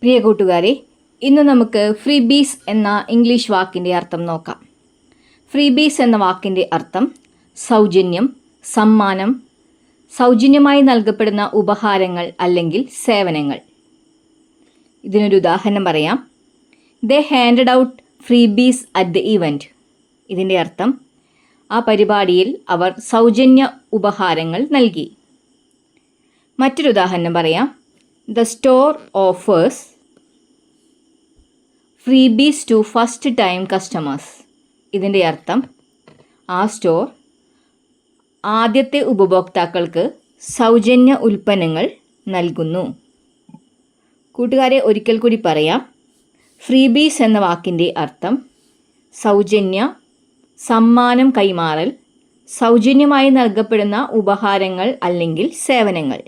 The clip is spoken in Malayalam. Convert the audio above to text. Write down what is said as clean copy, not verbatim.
പ്രിയ കൂട്ടുകാരെ, ഇന്ന് നമുക്ക് ഫ്രീബീസ് എന്ന ഇംഗ്ലീഷ് വാക്കിൻ്റെ അർത്ഥം നോക്കാം. ഫ്രീബീസ് എന്ന വാക്കിൻ്റെ അർത്ഥം സൗജന്യം, സമ്മാനം, സൗജന്യമായി നൽകപ്പെടുന്ന ഉപഹാരങ്ങൾ അല്ലെങ്കിൽ സേവനങ്ങൾ. ഇതിനൊരു ഉദാഹരണം പറയാം. They handed out freebies at the event. ഇതിൻ്റെ അർത്ഥം ആ പരിപാടിയിൽ അവർ സൗജന്യ ഉപഹാരങ്ങൾ നൽകി. മറ്റൊരു ഉദാഹരണം പറയാം. The store offers freebies to first time customers. ഇതിൻ്റെ അർത്ഥം ആ സ്റ്റോർ ആദ്യത്തെ ഉപഭോക്താക്കൾക്ക് സൗജന്യ ഉൽപ്പന്നങ്ങൾ നൽകുന്നു. കൂട്ടുകാരെ, ഒരിക്കൽ കൂടി പറയാം. ഫ്രീബീസ് എന്ന വാക്കിൻ്റെ അർത്ഥം സൗജന്യ, സമ്മാനം കൈമാറൽ, സൗജന്യമായി നൽകപ്പെടുന്ന ഉപഹാരങ്ങൾ അല്ലെങ്കിൽ സേവനങ്ങൾ.